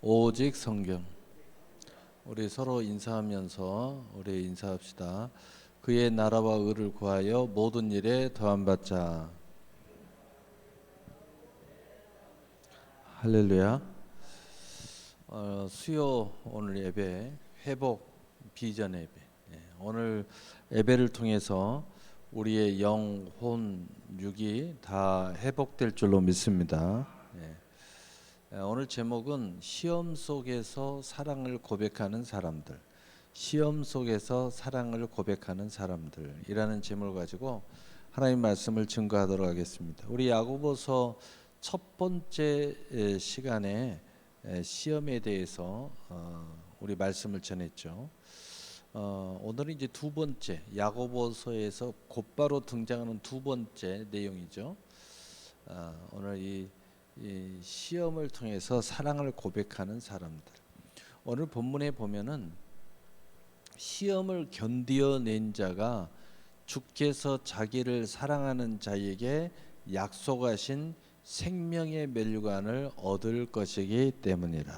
오직 성경. 우리 서로 인사하면서 우리 인사합시다. 그의 나라와 의를 구하여 모든 일에 더함 받자. 할렐루야. 수요 오늘 예배 회복 비전 예배. 오늘 예배를 통해서 우리의 영, 혼, 육이 다 회복될 줄로 믿습니다. 오늘 제목은 시험 속에서 사랑을 고백하는 사람들, 시험 속에서 사랑을 고백하는 사람들이라는 제목을 가지고 하나님 말씀을 증거하도록 하겠습니다. 우리 야고보서 첫 번째 시간에 시험에 대해서 우리 말씀을 전했죠. 오늘은 이제 두 번째 야고보서에서 곧바로 등장하는 두 번째 내용이죠. 오늘 이 시험을 통해서 사랑을 고백하는 사람들. 오늘 본문에 보면은 시험을 견디어낸 자가 주께서 자기를 사랑하는 자에게 약속하신 생명의 멸류관을 얻을 것이기 때문이라.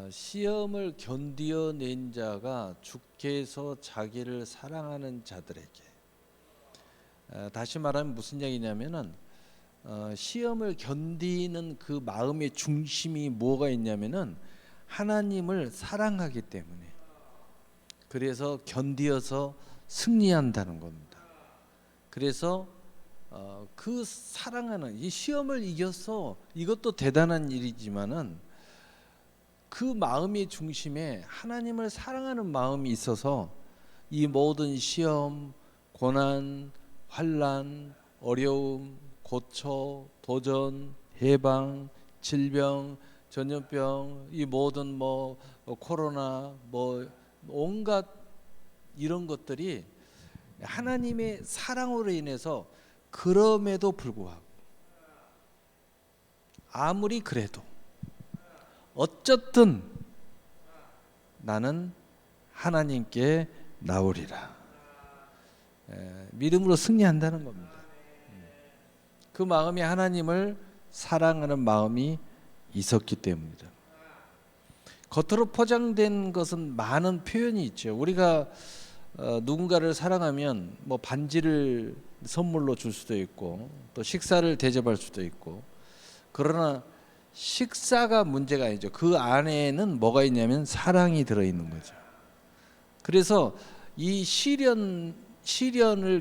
시험을 견디어낸 자가 주께서 자기를 사랑하는 자들에게, 다시 말하면 무슨 얘기냐면은 시험을 견디는 그 마음의 중심이 뭐가 있냐면은 하나님을 사랑하기 때문에, 그래서 견디어서 승리한다는 겁니다. 그래서 그 사랑하는 이 시험을 이겨서, 이것도 대단한 일이지만은 그 마음의 중심에 하나님을 사랑하는 마음이 있어서 이 모든 시험, 고난, 환난, 어려움, 고초, 도전, 해방, 질병, 전염병, 이 모든 코로나, 온갖 이런 것들이 하나님의 사랑으로 인해서, 그럼에도 불구하고 아무리 그래도 어쨌든 나는 하나님께 나오리라. 믿음으로 승리한다는 겁니다. 그 마음이 하나님을 사랑하는 마음이 있었기 때문이다. 겉으로 포장된 것은 많은 표현이 있죠. 우리가 누군가를 사랑하면 반지를 선물로 줄 수도 있고, 또 식사를 대접할 수도 있고. 그러나 식사가 문제가 아니죠. 그 안에는 뭐가 있냐면 사랑이 들어있는 거죠. 그래서 이 시련을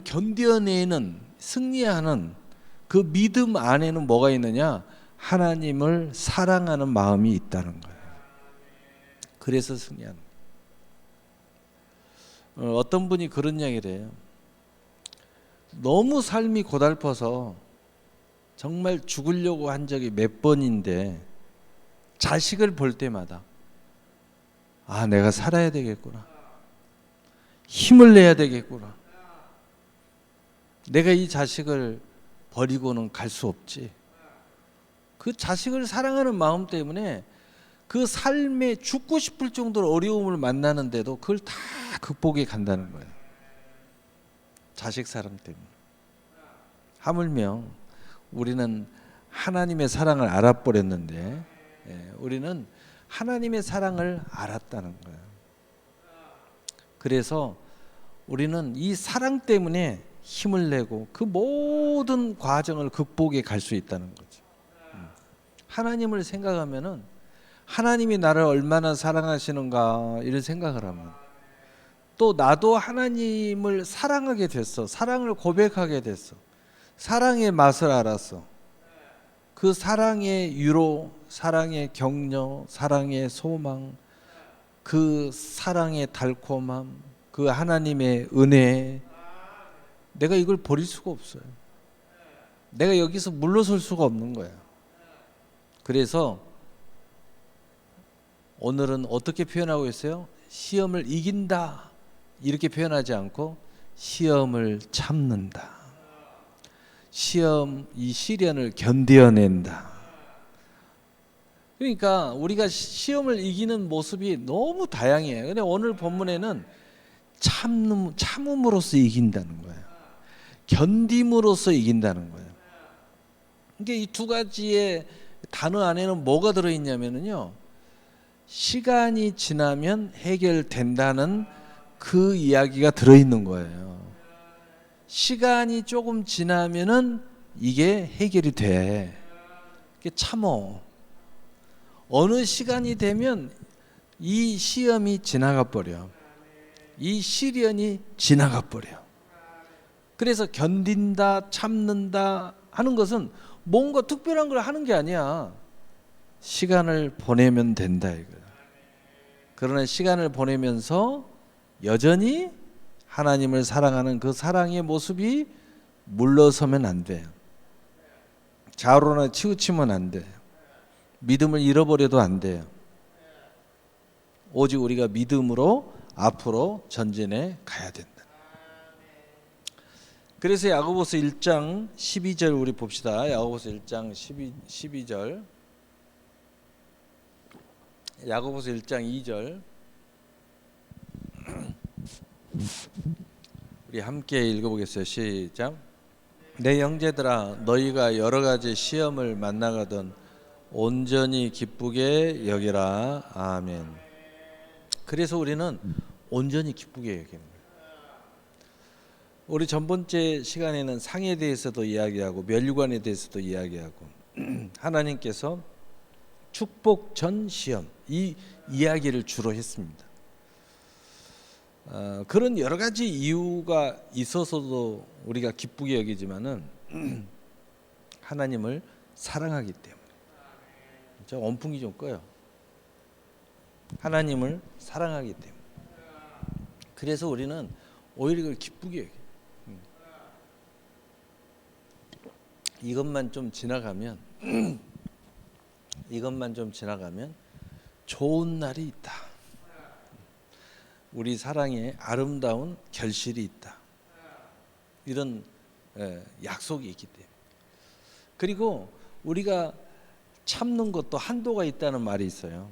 견뎌내는, 승리하는 그 믿음 안에는 뭐가 있느냐? 하나님을 사랑하는 마음이 있다는 거예요. 그래서 승리하는 거예요. 어떤 분이 그런 이야기를 해요. 너무 삶이 고달퍼서 정말 죽으려고 한 적이 몇 번인데 자식을 볼 때마다 내가 살아야 되겠구나, 힘을 내야 되겠구나, 내가 이 자식을 버리고는 갈 수 없지. 그 자식을 사랑하는 마음 때문에 그 삶에 죽고 싶을 정도로 어려움을 만나는데도 그걸 다 극복해 간다는 거예요. 자식 사랑 때문에. 하물며 우리는 하나님의 사랑을 알아버렸는데, 우리는 하나님의 사랑을 알았다는 거예요. 그래서 우리는 이 사랑 때문에 힘을 내고 그 모든 과정을 극복해 갈 수 있다는 거죠. 하나님을 생각하면은, 하나님이 나를 얼마나 사랑하시는가 이런 생각을 하면, 또 나도 하나님을 사랑하게 됐어. 사랑을 고백하게 됐어. 사랑의 맛을 알았어. 그 사랑의 위로, 사랑의 격려, 사랑의 소망, 그 사랑의 달콤함, 그 하나님의 은혜, 내가 이걸 버릴 수가 없어요. 내가 여기서 물러설 수가 없는 거야. 그래서 오늘은 어떻게 표현하고 있어요? 시험을 이긴다 이렇게 표현하지 않고 시험을 참는다. 이 시련을 견뎌낸다. 그러니까 우리가 시험을 이기는 모습이 너무 다양해요. 근데 오늘 본문에는 참음으로써 이긴다는 거예요. 견딤으로써 이긴다는 거예요. 이게 이 두 가지의 단어 안에는 뭐가 들어있냐면요, 시간이 지나면 해결된다는 그 이야기가 들어있는 거예요. 시간이 조금 지나면은 이게 해결이 돼. 이게 참어. 어느 시간이 되면 이 시험이 지나가 버려. 이 시련이 지나가 버려. 그래서 견딘다, 참는다 하는 것은 뭔가 특별한 걸 하는 게 아니야. 시간을 보내면 된다 이거야. 그러나 시간을 보내면서 여전히 하나님을 사랑하는 그 사랑의 모습이 물러서면 안 돼요. 좌우로나 치우치면 안 돼요. 믿음을 잃어버려도 안 돼요. 오직 우리가 믿음으로 앞으로 전진해 가야 된다. 그래서 야고보서 1장 12절 우리 봅시다. 야고보서 1장 12절. 야고보서 1장 2절. 우리 함께 읽어보겠어요. 시작. 내 형제들아, 너희가 여러 가지 시험을 만나거든 온전히 기쁘게 여기라. 아멘. 그래서 우리는 온전히 기쁘게 여기는 거예요. 우리 전번째 시간에는 상에 대해서도 이야기하고 멸류관에 대해서도 이야기하고 하나님께서 축복 전 시험 이 이야기를 주로 했습니다. 그런 여러 가지 이유가 있어서도 우리가 기쁘게 여기지만은 하나님을 사랑하기 때문에. 저 원풍기 좀 꺼요. 하나님을 사랑하기 때문에. 그래서 우리는 오히려 그걸 기쁘게 여겨요. 이것만 좀 지나가면 좋은 날이 있다. 우리 사랑에 아름다운 결실이 있다. 이런 약속이 있기 때문에. 그리고 우리가 참는 것도 한도가 있다는 말이 있어요.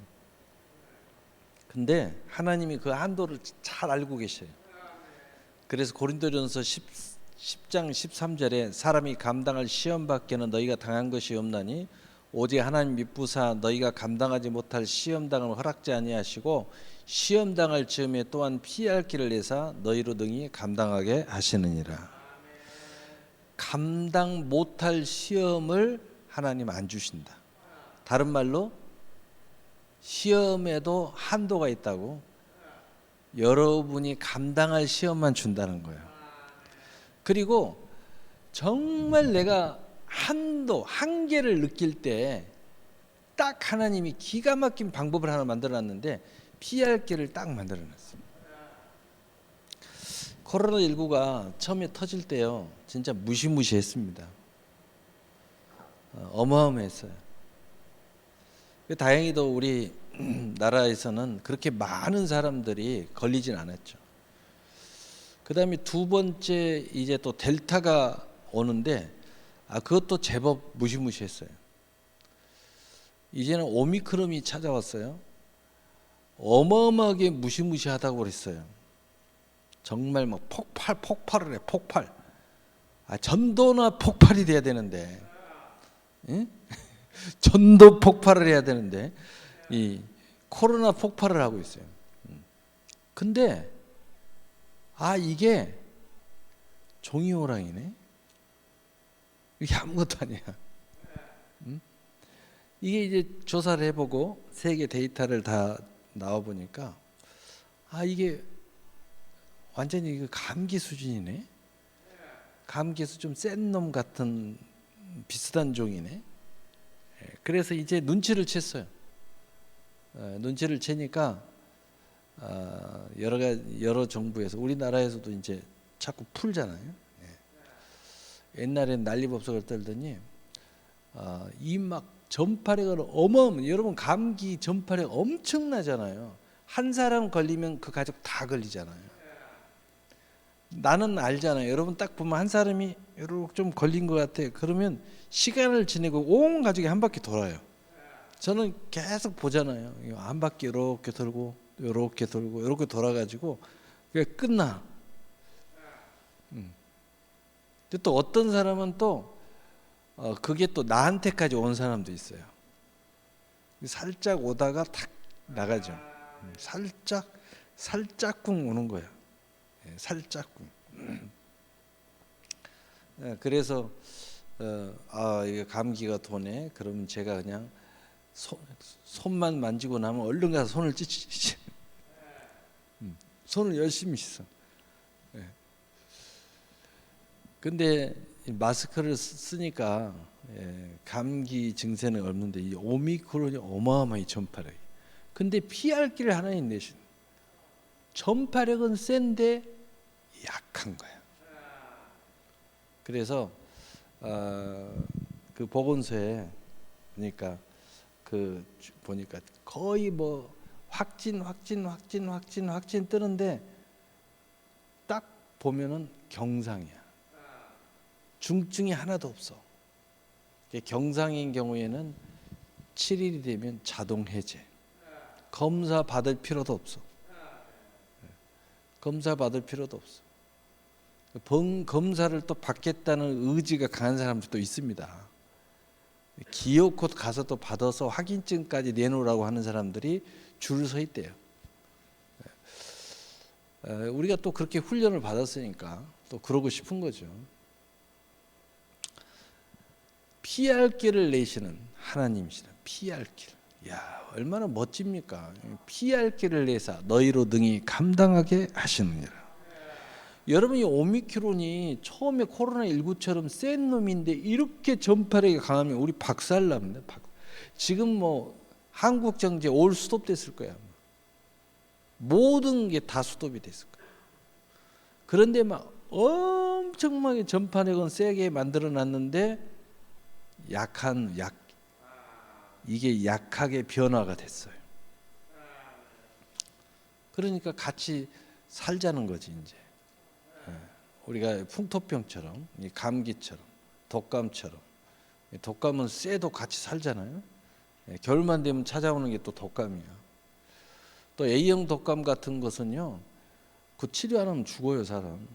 근데 하나님이 그 한도를 잘 알고 계셔요. 그래서 고린도전서 10장 13절에 사람이 감당할 시험 밖에는 너희가 당한 것이 없나니 오직 하나님 미쁘사 너희가 감당하지 못할 시험당을 허락지 아니하시고 시험당할 즈음에 또한 피할 길을 내사 너희로 능히 감당하게 하시느니라. 감당 못할 시험을 하나님 안 주신다. 다른 말로 시험에도 한도가 있다고. 여러분이 감당할 시험만 준다는 거예요. 그리고 정말 내가 한계를 느낄 때 딱 하나님이 기가 막힌 방법을 하나 만들어놨는데 피할 길을 딱 만들어놨습니다. 코로나19가 처음에 터질 때요, 진짜 무시무시했습니다. 어마어마했어요. 다행히도 우리 나라에서는 그렇게 많은 사람들이 걸리진 않았죠. 그 다음에 두 번째 이제 또 델타가 오는데 그것도 제법 무시무시했어요. 이제는 오미크론이 찾아왔어요. 어마어마하게 무시무시하다고 그랬어요. 정말 막 폭발을 해, 폭발. 전도나 폭발이 돼야 되는데, 응? 전도 폭발을 해야 되는데 이 코로나 폭발을 하고 있어요. 근데 이게 종이호랑이네. 이게 아무것도 아니야. 이게 이제 조사를 해보고 세계 데이터를 다 나와 보니까 이게 완전히 감기 수준이네. 감기에서 좀 센 놈 같은 비슷한 종이네. 그래서 이제 눈치를 챘어요. 눈치를 채니까 여러 정부에서 우리나라에서도 이제 자꾸 풀잖아요. 옛날엔 난리법석을 떨더니 이 막 전파력은 여러분 감기 전파력 엄청나잖아요. 한 사람 걸리면 그 가족 다 걸리잖아요. 나는 알잖아요. 여러분 딱 보면 한 사람이 이렇게 좀 걸린 것 같아. 그러면 시간을 지내고 온 가족이 한 바퀴 돌아요. 저는 계속 보잖아요. 한 바퀴 이렇게 돌고 이렇게 돌고 이렇게 돌아가지고 그게 끝나. 또 어떤 사람은 또 그게 또 나한테까지 온 사람도 있어요. 살짝 오다가 탁 나가죠. 살짝쿵 오는 거야. 살짝쿵. 그래서 이거 감기가 도네. 그러면 제가 그냥 손만 만지고 나면 얼른 가서 손을 찢지. 손을 열심히 씻어. 근데 마스크를 쓰니까 감기 증세는 없는데 이 오미크론이 어마어마히 전파력이. 근데 피할 길을 하나님 내신. 전파력은 센데 약한 거야. 그래서 그 보건소에 그러니까 그 보니까 거의 뭐 확진 뜨는데 딱 보면은 경상이야. 중증이 하나도 없어. 경상인 경우에는 7일이 되면 자동 해제. 검사 받을 필요도 없어. 검사 받을 필요도 없어. 검사를 또 받겠다는 의지가 강한 사람들도 있습니다. 기어코 가서 또 받아서 확인증까지 내놓으라고 하는 사람들이 줄을 서 있대요. 우리가 또 그렇게 훈련을 받았으니까 또 그러고 싶은 거죠. 피할 길을 내시는 하나님이시다. 피할 길. 야, 얼마나 멋집니까? 피할 길을 내사 너희로 능히 감당하게 하시느니라. 여러분, 이 오미크론이 처음에 코로나19처럼 센 놈인데 이렇게 전파력이 강하면 우리 박살납니다. 지금 뭐 한국 경제 올 스톱 됐을 거야. 모든 게 다 스톱이 됐을 거야. 그런데 막 엄청나게 전파력은 세게 만들어 놨는데 이게 약하게 변화가 됐어요. 그러니까 같이 살자는 거지 이제. 우리가 풍토병처럼, 감기처럼, 독감처럼. 독감은 쎄도 같이 살잖아요. 겨울만 되면 찾아오는 게 또 독감이야. 또 A형 독감 같은 것은요, 그 치료 안 하면 죽어요 사람.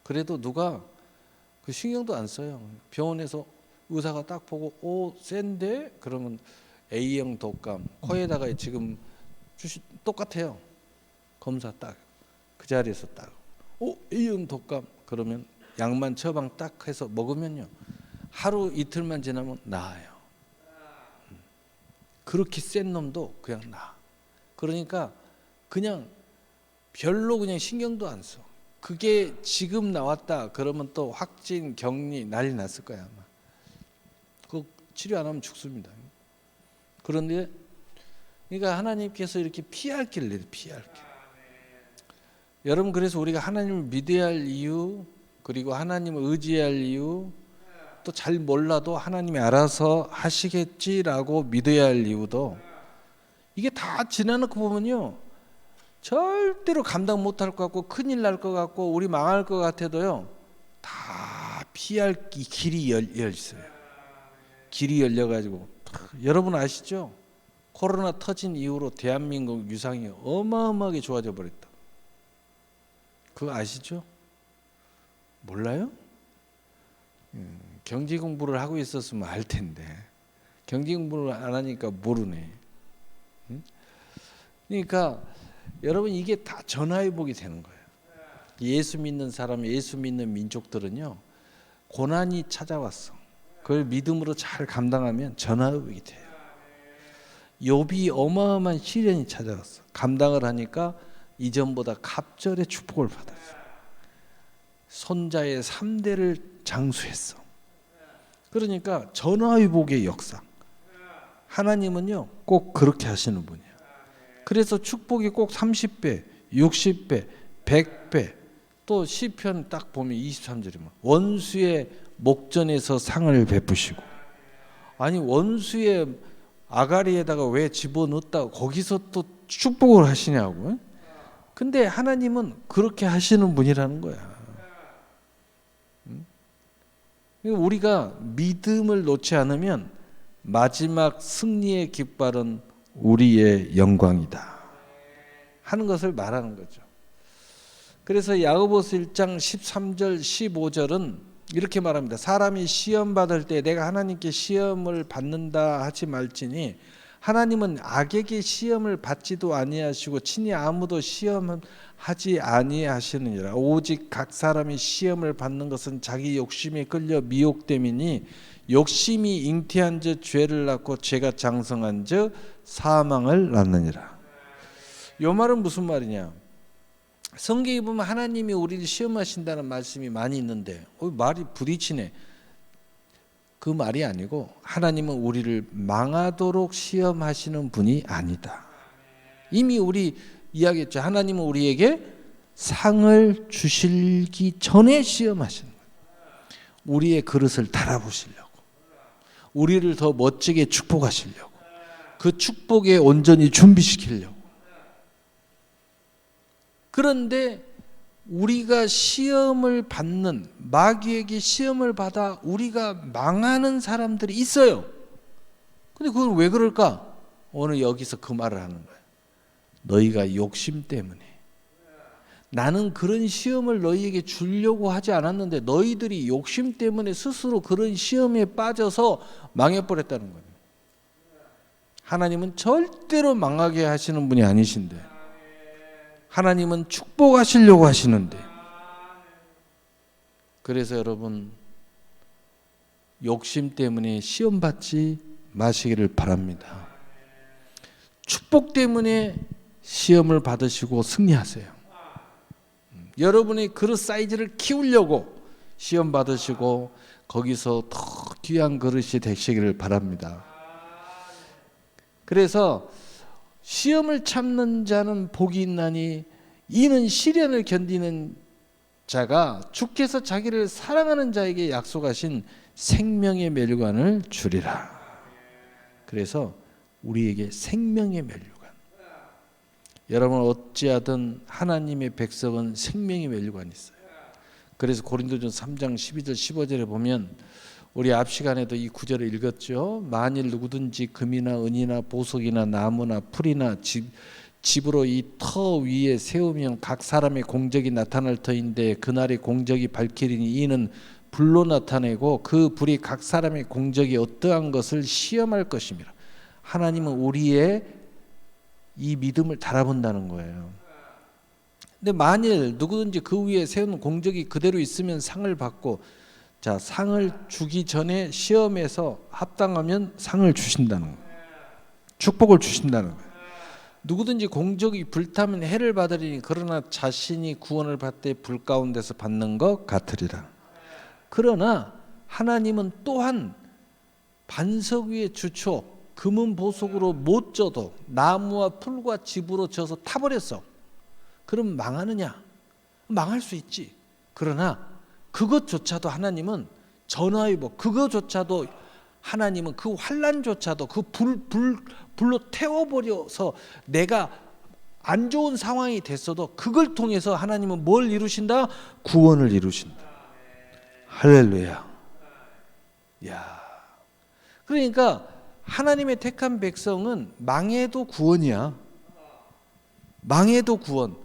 그래도 누가 그 신경도 안 써요. 병원에서 의사가 딱 보고 센데 그러면 A형 독감 코에다가 지금 똑같아요. 검사 딱 그 자리에서 딱 A형 독감 그러면 약만 처방 딱 해서 먹으면요 하루 이틀만 지나면 나아요. 그렇게 센 놈도 그냥 나아. 그러니까 그냥 별로 그냥 신경도 안 써. 그게 지금 나왔다 그러면 또 확진 격리 난리 났을 거야 아마. 그 치료 안 하면 죽습니다. 그런데 그러니까 하나님께서 이렇게 피할 길을 내려. 피할 길. 여러분, 그래서 우리가 하나님을 믿어야 할 이유, 그리고 하나님을 의지할 이유, 또 잘 몰라도 하나님이 알아서 하시겠지라고 믿어야 할 이유도 이게 다 지나놓고 보면요 절대로 감당 못할 것 같고 큰일 날 것 같고 우리 망할 것 같아도요 다 피할 길이 열려 있어요. 길이 열려가지고 여러분 아시죠? 코로나 터진 이후로 대한민국 유상이 어마어마하게 좋아져 버렸다. 그거 아시죠? 몰라요? 경제 공부를 하고 있었으면 알 텐데 경제 공부를 안 하니까 모르네. 그러니까 여러분 이게 다 전화위복이 되는 거예요. 예수 믿는 사람, 예수 믿는 민족들은요 고난이 찾아왔어. 그걸 믿음으로 잘 감당하면 전화위복이 돼요. 욥이 어마어마한 시련이 찾아왔어. 감당을 하니까 이전보다 갑절의 축복을 받았어. 손자의 3대를 장수했어. 그러니까 전화위복의 역사. 하나님은요 꼭 그렇게 하시는 분이에요. 그래서 축복이 꼭 30배, 60배, 100배. 또 시편 딱 보면 23절이면 원수의 목전에서 상을 베푸시고, 아니 원수의 아가리에다가 왜 집어넣었다고 거기서 또 축복을 하시냐고. 근데 하나님은 그렇게 하시는 분이라는 거야. 우리가 믿음을 놓지 않으면 마지막 승리의 깃발은 우리의 영광이다 하는 것을 말하는 거죠. 그래서 야고보서 1장 13절 15절은 이렇게 말합니다. 사람이 시험 받을 때 내가 하나님께 시험을 받는다 하지 말지니 하나님은 악에게 시험을 받지도 아니하시고 친히 아무도 시험하지 아니하시느니라. 오직 각 사람이 시험을 받는 것은 자기 욕심에 끌려 미혹됨이니 욕심이 잉태한 즉 죄를 낳고 죄가 장성한 즉 사망을 낳느니라. 이 말은 무슨 말이냐? 성경에 보면 하나님이 우리를 시험하신다는 말씀이 많이 있는데 말이 부딪히네. 그 말이 아니고 하나님은 우리를 망하도록 시험하시는 분이 아니다. 이미 우리 이야기했죠. 하나님은 우리에게 상을 주시기 전에 시험하시는 거예요. 우리의 그릇을 달아보시려고, 우리를 더 멋지게 축복하시려고, 그 축복에 온전히 준비시키려고. 그런데 우리가 시험을 받는, 마귀에게 시험을 받아 우리가 망하는 사람들이 있어요. 근데 그건 왜 그럴까? 오늘 여기서 그 말을 하는 거예요. 너희가 욕심 때문에. 나는 그런 시험을 너희에게 주려고 하지 않았는데 너희들이 욕심 때문에 스스로 그런 시험에 빠져서 망해버렸다는 거예요. 하나님은 절대로 망하게 하시는 분이 아니신데, 하나님은 축복하시려고 하시는데, 그래서 여러분 욕심 때문에 시험 받지 마시기를 바랍니다. 축복 때문에 시험을 받으시고 승리하세요. 여러분의 그릇 사이즈를 키우려고 시험 받으시고 거기서 더 귀한 그릇이 되시기를 바랍니다. 그래서 시험을 참는 자는 복이 있나니 이는 시련을 견디는 자가 주께서 자기를 사랑하는 자에게 약속하신 생명의 멸관을 주리라. 그래서 우리에게 생명의 멸관. 여러분 어찌하든 하나님의 백성은 생명의 멸관이 있어요. 그래서 고린도전서 3장 12절 15절에 보면 우리 앞 시간에도 이 구절을 읽었죠. 만일 누구든지 금이나 은이나 보석이나 나무나 풀이나 집으로 이 터 위에 세우면 각 사람의 공적이 나타날 터인데 그날의 공적이 밝히리니 이는 불로 나타내고 그 불이 각 사람의 공적이 어떠한 것을 시험할 것입니다. 하나님은 우리의 이 믿음을 달아본다는 거예요. 근데 만일 누구든지 그 위에 세운 공적이 그대로 있으면 상을 받고, 자, 상을 주기 전에 시험에서 합당하면 상을 주신다는 거예요. 축복을 주신다는 거예요. 누구든지 공적이 불타면 해를 받으리니 그러나 자신이 구원을 받되 불 가운데서 받는 것 같으리라. 그러나 하나님은 또한 반석 위에 주초 금은 보석으로 못 져도 나무와 풀과 집으로 져서 타버렸어. 그럼 망하느냐? 망할 수 있지. 그러나 그것조차도 하나님은 전화위복, 그것조차도 하나님은 그 환난조차도 그 불로 태워버려서 내가 안 좋은 상황이 됐어도 그걸 통해서 하나님은 뭘 이루신다? 구원을 이루신다. 할렐루야. 야, 그러니까 하나님의 택한 백성은 망해도 구원이야. 망해도 구원.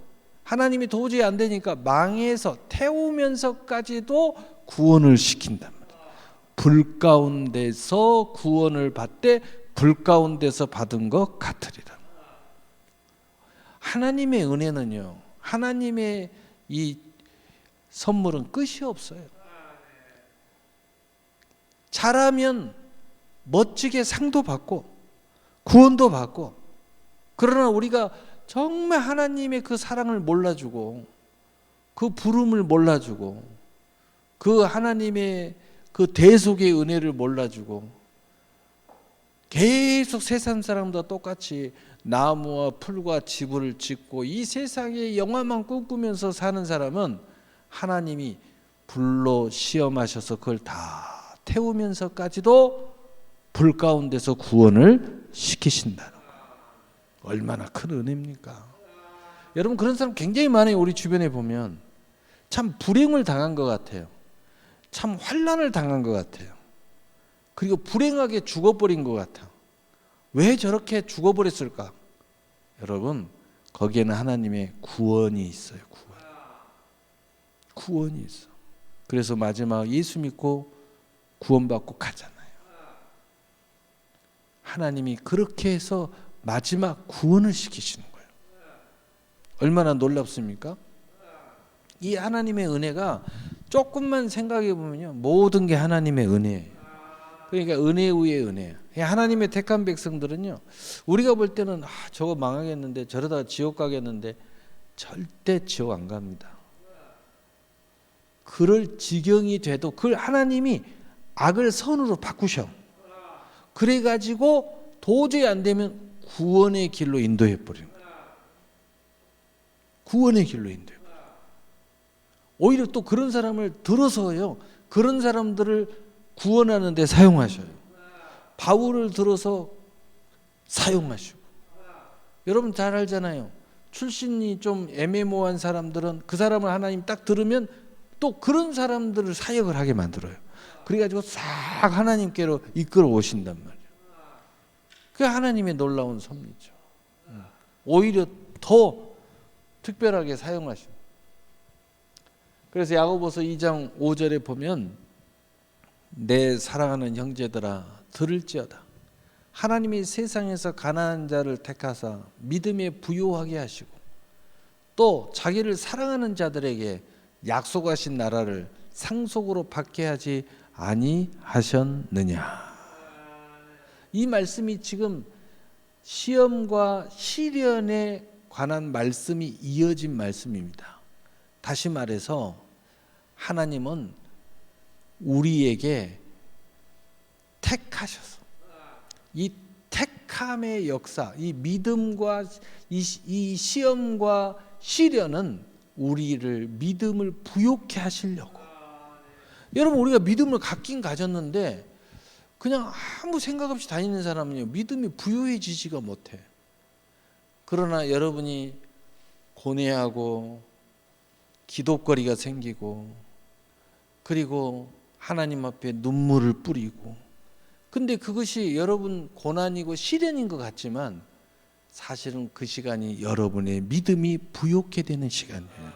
하나님이 도저히 안 되니까 망해서 태우면서까지도 구원을 시킨단 말이야. 불 가운데서 구원을 받되 불 가운데서 받은 것 같으리라. 하나님의 은혜는요, 하나님의 이 선물은 끝이 없어요. 잘하면 멋지게 상도 받고 구원도 받고, 그러나 우리가 정말 하나님의 그 사랑을 몰라주고 그 부름을 몰라주고 그 하나님의 그 대속의 은혜를 몰라주고 계속 세상 사람과 똑같이 나무와 풀과 집을 짓고 이 세상의 영화만 꿈꾸면서 사는 사람은 하나님이 불로 시험하셔서 그걸 다 태우면서까지도 불 가운데서 구원을 시키신다는 거예요. 얼마나 큰 은혜입니까? 여러분, 그런 사람 굉장히 많아요. 우리 주변에 보면 참 불행을 당한 것 같아요. 참 환난을 당한 것 같아요. 그리고 불행하게 죽어버린 것 같아요. 왜 저렇게 죽어버렸을까? 여러분, 거기에는 하나님의 구원이 있어요. 구원이 있어. 그래서 마지막 예수 믿고 구원받고 가잖아요. 하나님이 그렇게 해서 마지막 구원을 시키시는 거예요. 얼마나 놀랍습니까? 이 하나님의 은혜가 조금만 생각해 보면요, 모든 게 하나님의 은혜예요. 그러니까 은혜 위에 은혜예요. 하나님의 택한 백성들은요, 우리가 볼 때는 저거 망하겠는데, 저러다가 지옥 가겠는데, 절대 지옥 안 갑니다. 그럴 지경이 돼도 그걸 하나님이 악을 선으로 바꾸셔. 그래가지고 도저히 안 되면 구원의 길로 인도해 버린 거예요. 구원의 길로 인도해 버린 거예요. 오히려 또 그런 사람을 들어서요, 그런 사람들을 구원하는 데 사용하셔요. 바울을 들어서 사용하시고. 여러분 잘 알잖아요. 출신이 좀 애매모호한 사람들은 그 사람을 하나님 딱 들으면 또 그런 사람들을 사역을 하게 만들어요. 그래가지고 싹 하나님께로 이끌어 오신단 말이에요. 그게 하나님의 놀라운 섭리죠. 오히려 더 특별하게 사용하시고. 그래서 야고보서 2장 5절에 보면 내 사랑하는 형제들아 들을지어다. 하나님이 세상에서 가난한 자를 택하사 믿음에 부요하게 하시고 또 자기를 사랑하는 자들에게 약속하신 나라를 상속으로 받게 하지 아니하셨느냐. 이 말씀이 지금 시험과 시련에 관한 말씀이 이어진 말씀입니다. 다시 말해서 하나님은 우리에게 택하셔서 이 택함의 역사, 이 믿음과 이 시험과 시련은 우리를 믿음을 부요케 하시려고. 여러분 우리가 믿음을 갖긴 가졌는데 그냥 아무 생각 없이 다니는 사람은요, 믿음이 부요해지지가 못해. 그러나 여러분이 고뇌하고 기도거리가 생기고 그리고 하나님 앞에 눈물을 뿌리고, 근데 그것이 여러분 고난이고 시련인 것 같지만 사실은 그 시간이 여러분의 믿음이 부요케 되는 시간이에요.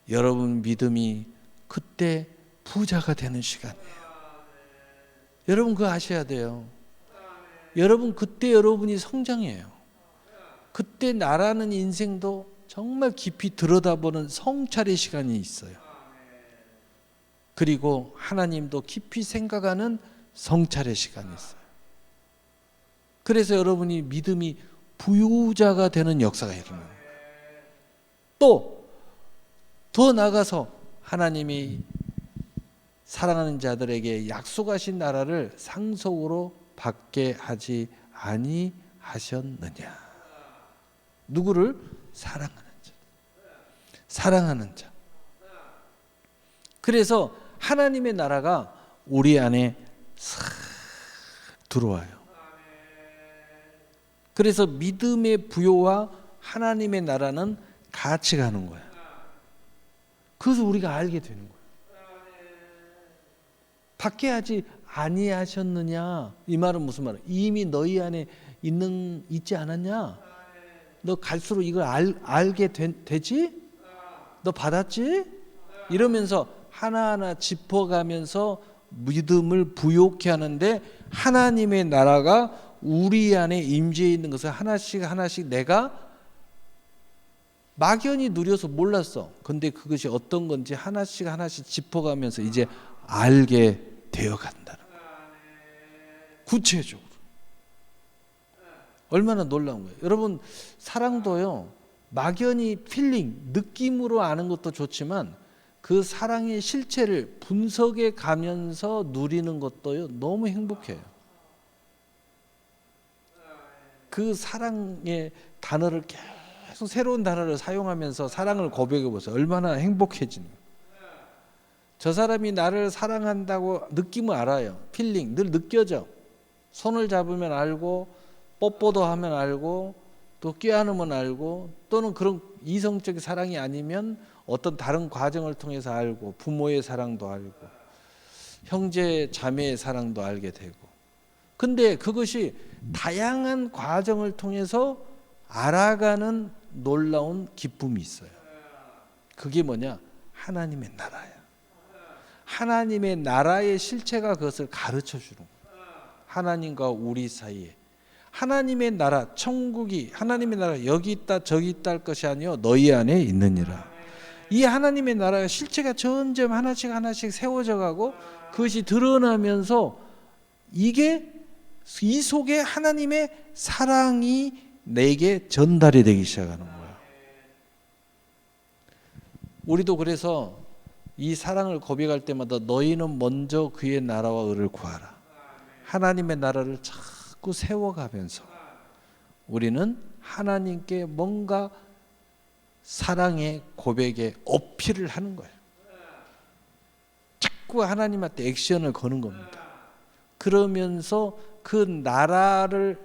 여러분 믿음이 그때 부자가 되는 시간이에요. 여러분 그거 아셔야 돼요. 여러분 그때 여러분이 성장해요. 그때 나라는 인생도 정말 깊이 들여다보는 성찰의 시간이 있어요. 그리고 하나님도 깊이 생각하는 성찰의 시간이 있어요. 그래서 여러분이 믿음이 부유자가 되는 역사가 일어나는 거예요. 또 더 나아가서 하나님이 사랑하는 자들에게 약속하신 나라를 상속으로 받게 하지 아니하셨느냐. 누구를? 사랑하는 자. 사랑하는 자. 그래서 하나님의 나라가 우리 안에 싹 들어와요. 그래서 믿음의 부요와 하나님의 나라는 같이 가는 거야. 그래서 우리가 알게 되는 거야. 받게 하지 아니하셨느냐. 이 말은 무슨 말이야? 이미 너희 안에 있지 않았냐? 너 갈수록 이걸 알게 되지? 너 받았지? 이러면서 하나하나 짚어가면서 믿음을 부요케 하는데, 하나님의 나라가 우리 안에 임재해 있는 것을 하나씩 하나씩 내가 막연히 누려서 몰랐어. 근데 그것이 어떤 건지 하나씩 하나씩 짚어가면서 이제 알게 되어 간다는 거예요. 구체적으로. 얼마나 놀라운 거예요. 여러분 사랑도요, 막연히 필링, 느낌으로 아는 것도 좋지만 그 사랑의 실체를 분석해 가면서 누리는 것도요, 너무 행복해요. 그 사랑의 단어를 계속 새로운 단어를 사용하면서 사랑을 고백해 보세요. 얼마나 행복해지는. 저 사람이 나를 사랑한다고 느낌을 알아요. 필링 늘 느껴져. 손을 잡으면 알고, 뽀뽀도 하면 알고, 또 껴안으면 알고, 또는 그런 이성적 사랑이 아니면 어떤 다른 과정을 통해서 알고, 부모의 사랑도 알고, 형제 자매의 사랑도 알게 되고. 근데 그것이 다양한 과정을 통해서 알아가는 놀라운 기쁨이 있어요. 그게 뭐냐? 하나님의 나라야. 하나님의 나라의 실체가 그것을 가르쳐 주는 거예요. 하나님과 우리 사이에 하나님의 나라, 천국이 하나님의 나라 여기 있다 저기 있다 할 것이 아니요 너희 안에 있느니라. 이 하나님의 나라가 실체가 점점 하나씩 하나씩 세워져 가고 그것이 드러나면서 이게 이 속에 하나님의 사랑이 내게 전달이 되기 시작하는 거예요. 우리도 그래서 이 사랑을 고백할 때마다 너희는 먼저 그의 나라와 의를 구하라. 하나님의 나라를 자꾸 세워가면서 우리는 하나님께 뭔가 사랑의 고백에 어필을 하는 거예요. 자꾸 하나님한테 액션을 거는 겁니다. 그러면서 그 나라를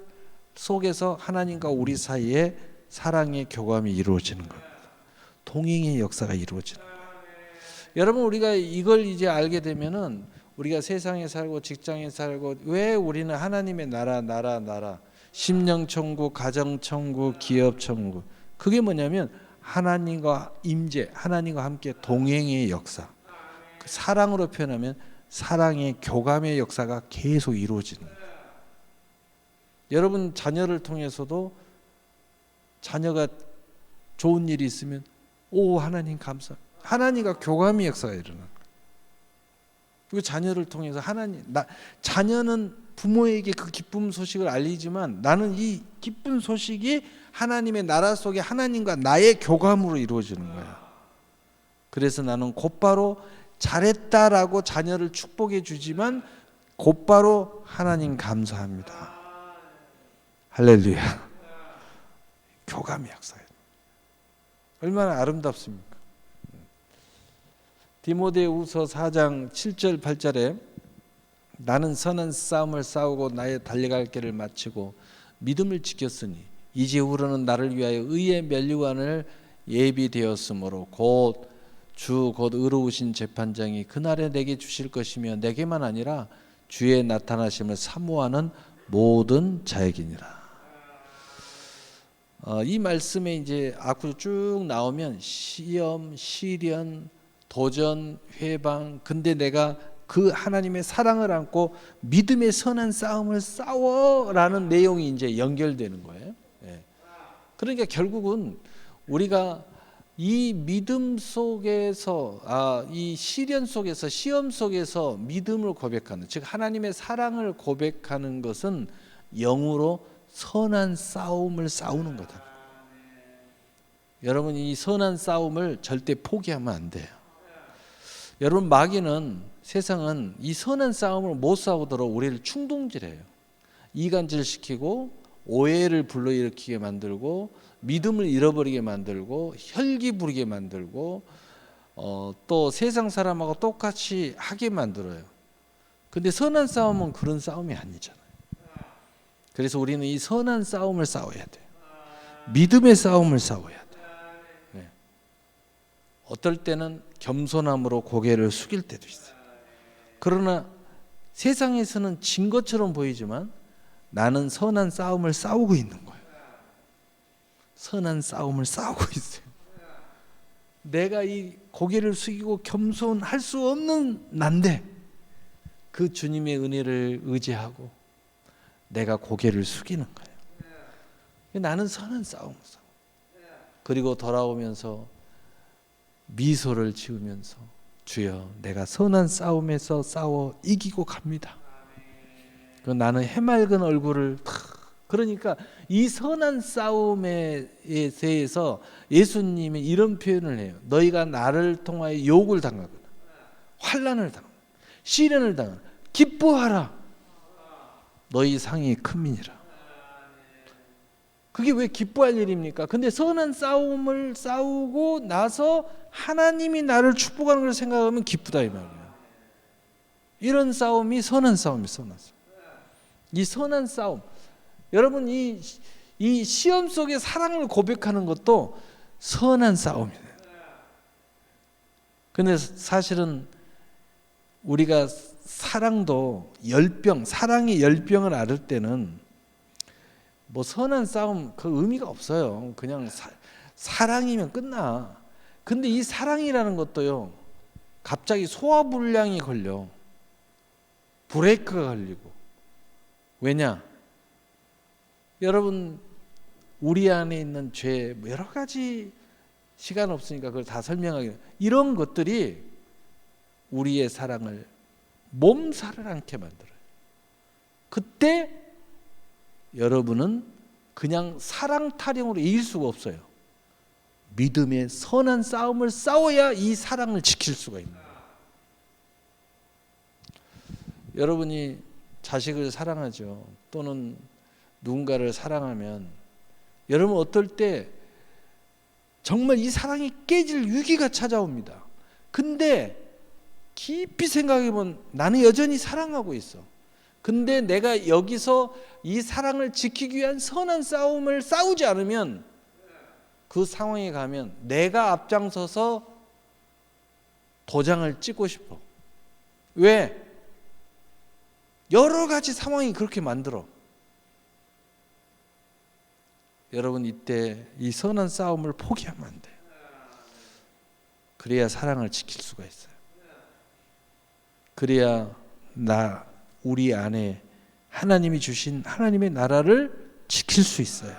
속에서 하나님과 우리 사이에 사랑의 교감이 이루어지는 겁니다. 동행의 역사가 이루어지는 거예요. 여러분 우리가 이걸 이제 알게 되면은 우리가 세상에 살고 직장에 살고 왜 우리는 하나님의 나라 심령천국, 가정천국, 기업천국 그게 뭐냐면 하나님과 임재, 하나님과 함께 동행의 역사 그 사랑으로 표현하면 사랑의 교감의 역사가 계속 이루어지는 거예요. 여러분 자녀를 통해서도 자녀가 좋은 일이 있으면 오 하나님 감사 하나님과 교감의 역사가 일어나는 거예요. 그리고 자녀를 통해서 자녀는 부모에게 그 기쁨 소식을 알리지만 나는 이 기쁜 소식이 하나님의 나라 속에 하나님과 나의 교감으로 이루어지는 거야. 그래서 나는 곧바로 잘했다라고 자녀를 축복해 주지만 곧바로 하나님 감사합니다. 할렐루야. 교감의 역사예요. 얼마나 아름답습니까? 디모데후서 4장 7절 8절에 나는 선한 싸움을 싸우고 나의 달려갈 길을 마치고 믿음을 지켰으니 이제후로는 나를 위하여 의의 면류관을 예비되었으므로 곧 의로우신 재판장이 그날에 내게 주실 것이며 내게만 아니라 주의 나타나심을 사모하는 모든 자에게니라. 이 말씀에 이제 앞으로 쭉 나오면 시험, 시련, 도전, 회방. 근데 내가 그 하나님의 사랑을 안고 믿음의 선한 싸움을 싸워라는 내용이 이제 연결되는 거예요. 그러니까 결국은 우리가 이 믿음 속에서 이 시련 속에서 시험 속에서 믿음을 고백하는 즉 하나님의 사랑을 고백하는 것은 영으로 선한 싸움을 싸우는 거다. 여러분 이 선한 싸움을 절대 포기하면 안 돼요. 여러분 마귀는 세상은 이 선한 싸움을 못 싸우도록 우리를 충동질해요. 이간질시키고 오해를 불러일으키게 만들고 믿음을 잃어버리게 만들고 혈기 부리게 만들고 또 세상 사람하고 똑같이 하게 만들어요. 근데 선한 싸움은 그런 싸움이 아니잖아요. 그래서 우리는 이 선한 싸움을 싸워야 돼요. 믿음의 싸움을 싸워야 돼요. 어떨 때는 겸손함으로 고개를 숙일 때도 있어요. 그러나 세상에서는 진 것처럼 보이지만 나는 선한 싸움을 싸우고 있는 거예요. 선한 싸움을 싸우고 있어요. 내가 이 고개를 숙이고 겸손할 수 없는 난데 그 주님의 은혜를 의지하고 내가 고개를 숙이는 거예요. 나는 선한 싸움을 싸워. 그리고 돌아오면서 미소를 지으면서 주여 내가 선한 싸움에서 싸워 이기고 갑니다. 나는 해맑은 얼굴을 그러니까 이 선한 싸움에 대해서 예수님이 이런 표현을 해요. 너희가 나를 통하여 욕을 당하거나 환난을 당하거나 시련을 당하거나 기뻐하라. 너희 상이 큰민이라. 그게 왜 기뻐할 일입니까? 근데 선한 싸움을 싸우고 나서 하나님이 나를 축복하는 걸 생각하면 기쁘다 이 말이에요. 이런 싸움이 선한 싸움이 선한 싸움. 이 선한 싸움. 여러분 이 시험 속에 사랑을 고백하는 것도 선한 싸움이에요. 근데 사실은 우리가 사랑도 사랑의 열병을 앓을 때는 뭐 선한 싸움 그 의미가 없어요. 그냥 사랑이면 끝나. 근데 이 사랑이라는 것도요. 갑자기 소화불량이 걸려. 브레이크가 걸리고 왜냐? 여러분 우리 안에 있는 죄 여러 가지 시간 없으니까 그걸 다 설명하기 이런 것들이 우리의 사랑을 몸살을 않게 만들어요. 그때 여러분은 그냥 사랑 타령으로 이길 수가 없어요. 믿음의 선한 싸움을 싸워야 이 사랑을 지킬 수가 있는 거예요. 여러분이 자식을 사랑하죠. 또는 누군가를 사랑하면 여러분 어떨 때 정말 이 사랑이 깨질 위기가 찾아옵니다. 근데 깊이 생각해보면 나는 여전히 사랑하고 있어. 근데 내가 여기서 이 사랑을 지키기 위한 선한 싸움을 싸우지 않으면 그 상황에 가면 내가 앞장서서 도장을 찍고 싶어. 왜? 여러 가지 상황이 그렇게 만들어. 여러분 이때 이 선한 싸움을 포기하면 안 돼요. 그래야 사랑을 지킬 수가 있어요. 그래야 우리 안에 하나님이 주신 하나님의 나라를 지킬 수 있어요.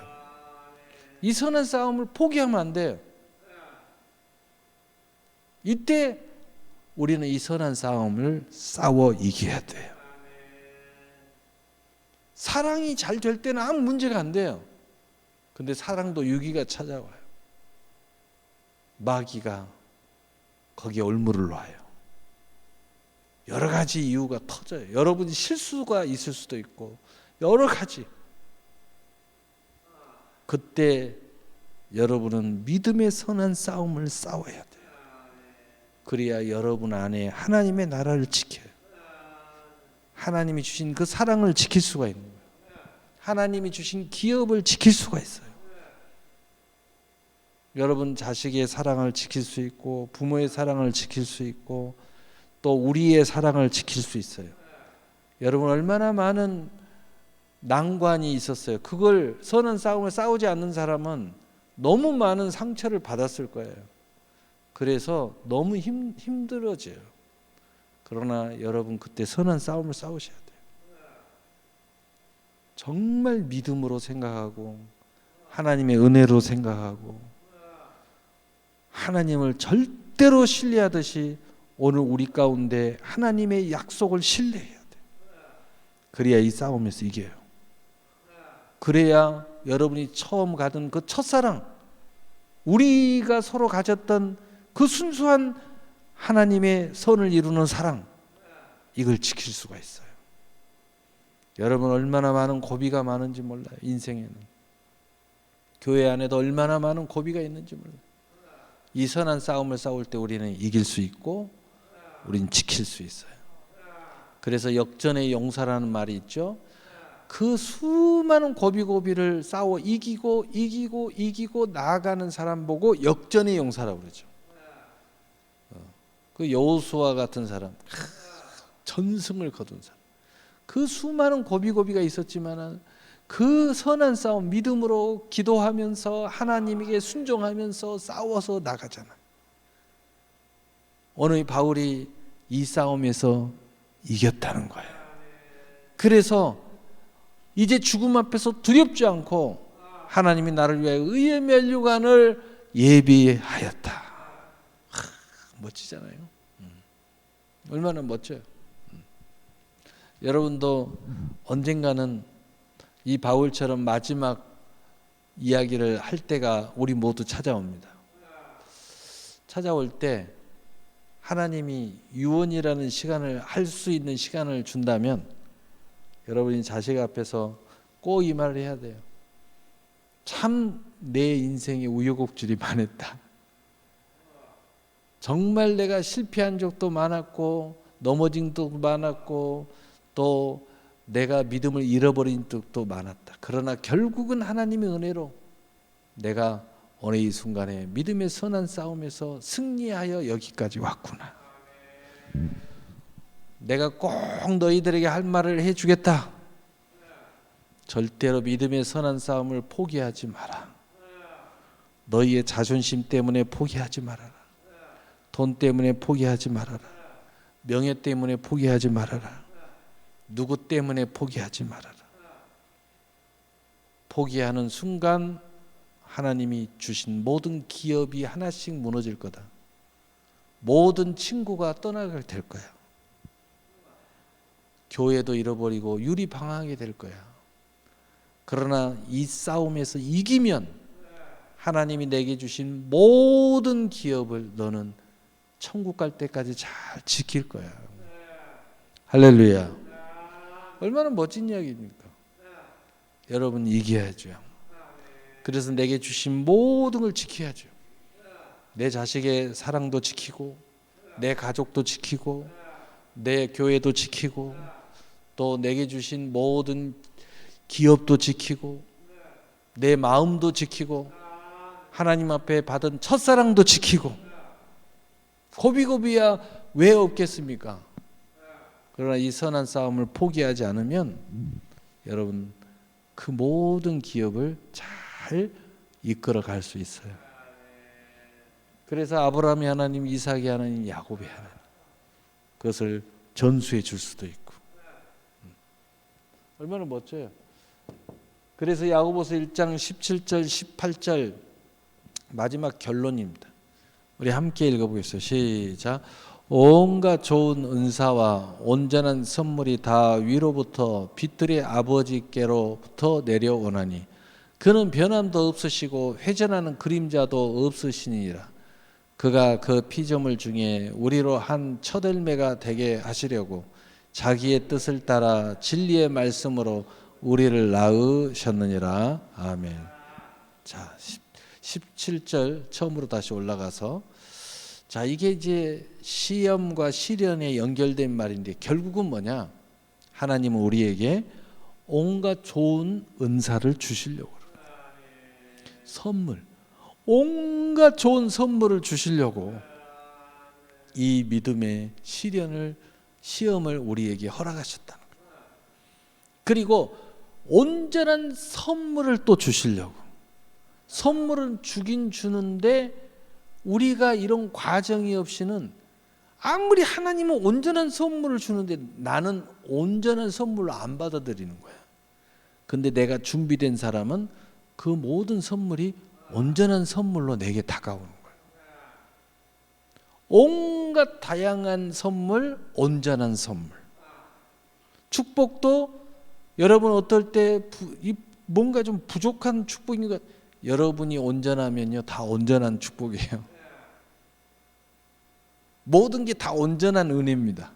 이 선한 싸움을 포기하면 안 돼요. 이때 우리는 이 선한 싸움을 싸워 이겨야 돼요. 사랑이 잘 될 때는 아무 문제가 안 돼요. 근데 사랑도 위기가 찾아와요. 마귀가 거기에 올무를 놔요. 여러 가지 이유가 터져요. 여러분이 실수가 있을 수도 있고 여러 가지. 그때 여러분은 믿음의 선한 싸움을 싸워야 돼요. 그래야 여러분 안에 하나님의 나라를 지켜요. 하나님이 주신 그 사랑을 지킬 수가 있는 거예요. 하나님이 주신 기업을 지킬 수가 있어요. 여러분 자식의 사랑을 지킬 수 있고 부모의 사랑을 지킬 수 있고 또 우리의 사랑을 지킬 수 있어요. 여러분 얼마나 많은 난관이 있었어요. 그걸 선한 싸움을 싸우지 않는 사람은 너무 많은 상처를 받았을 거예요. 그래서 너무 힘들어져요. 그러나 여러분 그때 선한 싸움을 싸우셔야 돼요. 정말 믿음으로 생각하고 하나님의 은혜로 생각하고 하나님을 절대로 신뢰하듯이 오늘 우리 가운데 하나님의 약속을 신뢰해야 돼요. 그래야 이 싸움에서 이겨요. 그래야 여러분이 처음 가던 그 첫사랑, 우리가 서로 가졌던 그 순수한 하나님의 선을 이루는 사랑, 이걸 지킬 수가 있어요. 여러분 얼마나 많은 고비가 많은지 몰라요. 인생에는 교회 안에도 얼마나 많은 고비가 있는지 몰라요. 이 선한 싸움을 싸울 때 우리는 이길 수 있고 우리는 지킬 수 있어요. 그래서 역전의 용사라는 말이 있죠. 그 수많은 고비를 싸워 이기고 나아가는 사람 보고 역전의 용사라고 그러죠. 그 여호수아 같은 사람, 전승을 거둔 사람. 그 수많은 고비가 있었지만 그 선한 싸움 믿음으로 기도하면서 하나님에게 순종하면서 싸워서 나가잖아. 오늘 바울이 이 싸움에서 이겼다는 거예요. 그래서 이제 죽음 앞에서 두렵지 않고 하나님이 나를 위하여 의의 면류관을 예비하였다. 멋지잖아요. 얼마나 멋져요. 여러분도 언젠가는 이 바울처럼 마지막 이야기를 할 때가 우리 모두 찾아옵니다. 찾아올 때 하나님이 유언이라는 시간을 할 수 있는 시간을 준다면 여러분이 자식 앞에서 꼭 이 말을 해야 돼요. 참 내 인생에 우여곡절이 많았다. 정말 내가 실패한 적도 많았고 넘어진 적도 많았고 또 내가 믿음을 잃어버린 적도 많았다. 그러나 결국은 하나님의 은혜로 내가 오늘 이 순간에 믿음의 선한 싸움에서 승리하여 여기까지 왔구나. 내가 꼭 너희들에게 할 말을 해주겠다. 절대로 믿음의 선한 싸움을 포기하지 마라. 너희의 자존심 때문에 포기하지 말아라. 돈 때문에 포기하지 말아라. 명예 때문에 포기하지 말아라. 누구 때문에 포기하지 말아라. 포기하는 순간 하나님이 주신 모든 기업이 하나씩 무너질 거다. 모든 친구가 떠나게 될 거야. 교회도 잃어버리고 유리방황하게 될 거야. 그러나 이 싸움에서 이기면 하나님이 내게 주신 모든 기업을 너는 천국 갈 때까지 잘 지킬 거야. 할렐루야. 얼마나 멋진 이야기입니까? 여러분 이겨야죠. 그래서 내게 주신 모든 걸 지켜야죠. 내 자식의 사랑도 지키고, 내 가족도 지키고, 내 교회도 지키고, 또 내게 주신 모든 기업도 지키고, 내 마음도 지키고, 하나님 앞에 받은 첫사랑도 지키고. 고비고비야 왜 없겠습니까? 그러나 이 선한 싸움을 포기하지 않으면 여러분 그 모든 기업을 잘 이끌어 갈 수 있어요. 그래서 아브라함이 하나님, 이삭이 하나님, 야곱이 하나님, 그것을 전수해 줄 수도 있고. 얼마나 멋져요. 그래서 야고보서 1장 17절 18절 마지막 결론입니다. 우리 함께 읽어보겠어요. 시작. 온갖 좋은 은사와 온전한 선물이 다 위로부터 빛들의 아버지께로부터 내려오나니 그는 변함도 없으시고 회전하는 그림자도 없으시니라. 그가 그 피조물 중에 우리로 한 첫 열매가 되게 하시려고 자기의 뜻을 따라 진리의 말씀으로 우리를 낳으셨느니라. 아멘. 자, 17절 처음으로 다시 올라가서, 자, 이게 이제 시험과 시련에 연결된 말인데 결국은 뭐냐? 하나님은 우리에게 온갖 좋은 은사를 주시려고 그래요. 선물, 온갖 좋은 선물을 주시려고 이 믿음의 시험을 우리에게 허락하셨다는 거예요. 그리고 온전한 선물을 또 주시려고. 선물은 주긴 주는데 우리가 이런 과정이 없이는, 아무리 하나님은 온전한 선물을 주는데 나는 온전한 선물로 안 받아들이는 거야. 근데 내가 준비된 사람은 그 모든 선물이 온전한 선물로 내게 다가오는 거예요. 온갖 다양한 선물, 온전한 선물. 축복도 여러분 어떨 때 뭔가 좀 부족한 축복인가? 여러분이 온전하면요 다 온전한 축복이에요. 모든 게 다 온전한 은혜입니다.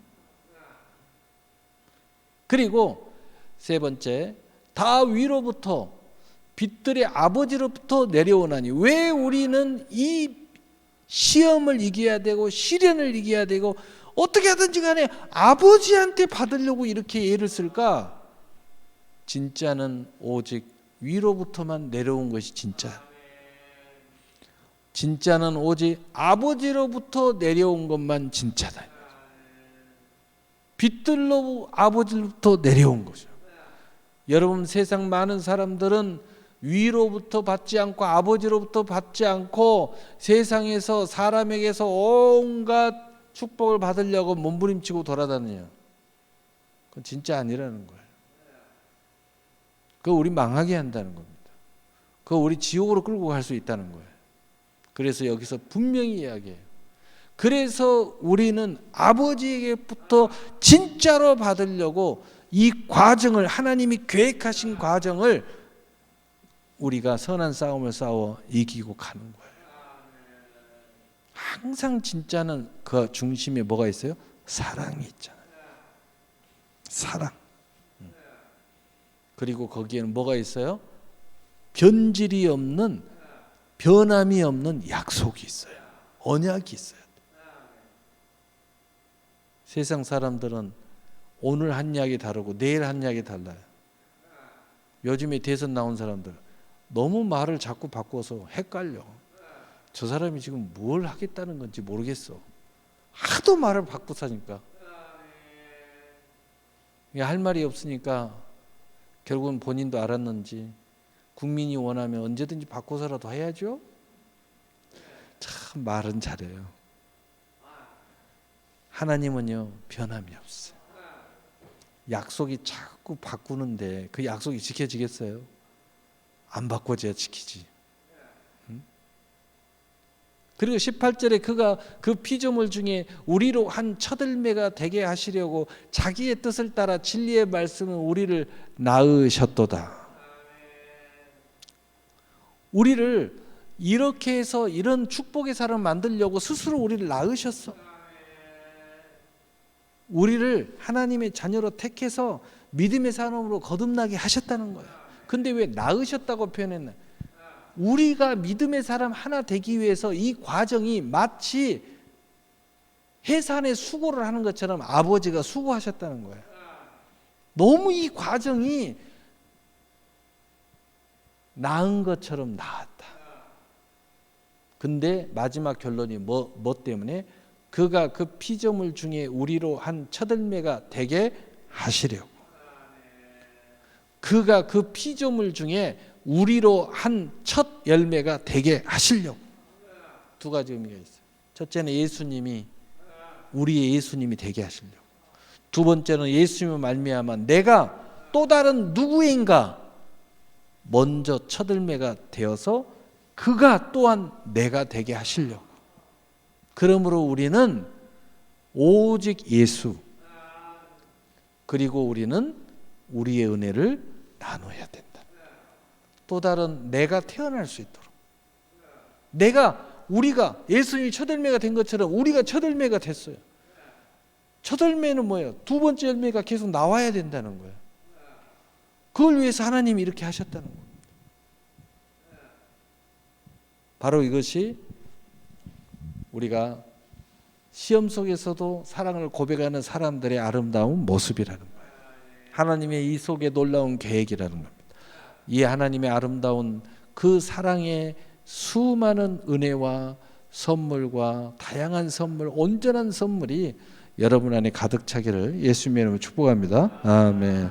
그리고 세 번째, 다 위로부터 빛들의 아버지로부터 내려오나니. 왜 우리는 이 시험을 이겨야 되고 시련을 이겨야 되고 어떻게 하든지 간에 아버지한테 받으려고 이렇게 애를 쓸까? 진짜는 오직 위로부터만 내려온 것이 진짜. 진짜는 오직 아버지로부터 내려온 것만 진짜다. 빛들로 아버지로부터 내려온 거죠. 여러분, 세상 많은 사람들은 위로부터 받지 않고 아버지로부터 받지 않고 세상에서 사람에게서 온갖 축복을 받으려고 몸부림치고 돌아다녀요. 그건 진짜 아니라는 거예요. 그거 우리 망하게 한다는 겁니다. 그거 우리 지옥으로 끌고 갈 수 있다는 거예요. 그래서 여기서 분명히 이야기해요. 그래서 우리는 아버지에게부터 진짜로 받으려고 이 과정을, 하나님이 계획하신 과정을 우리가 선한 싸움을 싸워 이기고 가는 거예요. 항상 진짜는 그 중심에 뭐가 있어요? 사랑이 있잖아요. 사랑. 그리고 거기에는 뭐가 있어요? 변질이 없는, 변함이 없는 약속이 있어요. 언약이 있어요. 세상 사람들은 오늘 한 이야기 다르고 내일 한 이야기 달라요. 요즘에 대선 나온 사람들 너무 말을 자꾸 바꿔서 헷갈려. 저 사람이 지금 뭘 하겠다는 건지 모르겠어. 하도 말을 바꾸사니까 할 말이 없으니까 결국은 본인도 알았는지 국민이 원하면 언제든지 바꿔서라도 해야죠. 참 말은 잘해요. 하나님은요 변함이 없어요. 약속이 자꾸 바꾸는데 그 약속이 지켜지겠어요? 안 바꿔줘야 지키지. 그리고 18절에 그가 그 피조물 중에 우리로 한 첫 열매가 되게 하시려고 자기의 뜻을 따라 진리의 말씀은 우리를 낳으셨도다. 우리를 이렇게 해서 이런 축복의 사람 만들려고 스스로 우리를 낳으셨어. 우리를 하나님의 자녀로 택해서 믿음의 사람으로 거듭나게 하셨다는 거야. 근데 왜 낳으셨다고 표현했나? 우리가 믿음의 사람 하나 되기 위해서 이 과정이 마치 해산에 수고를 하는 것처럼 아버지가 수고하셨다는 거예요. 너무 이 과정이 낳은 것처럼 나았다. 근데 마지막 결론이 뭐 때문에? 그가 그 피조물 중에 우리로 한 첫 열매가 되게 하시려고. 그가 그 피조물 중에 우리로 한 첫 열매가 되게 하시려고. 두 가지 의미가 있어요. 첫째는 예수님이 우리의 예수님이 되게 하시려고. 두 번째는 예수님을 말미암아 내가 또 다른 누구인가 먼저 첫 열매가 되어서 그가 또한 내가 되게 하시려고. 그러므로 우리는 오직 예수, 그리고 우리는 우리의 은혜를 나눠야 된다. 또 다른 내가 태어날 수 있도록. 우리가 예수님이 첫 열매가 된 것처럼 우리가 첫 열매가 됐어요. 첫 열매는 뭐예요? 두 번째 열매가 계속 나와야 된다는 거예요. 그걸 위해서 하나님이 이렇게 하셨다는 거예요. 바로 이것이 우리가 시험 속에서도 사랑을 고백하는 사람들의 아름다운 모습이라는 거예요. 하나님의 이 속에 놀라운 계획이라는 겁니다. 이 하나님의 아름다운 그 사랑의 수많은 은혜와 선물과 다양한 선물, 온전한 선물이 여러분 안에 가득 차기를 예수님의 이름으로 축복합니다. 아멘.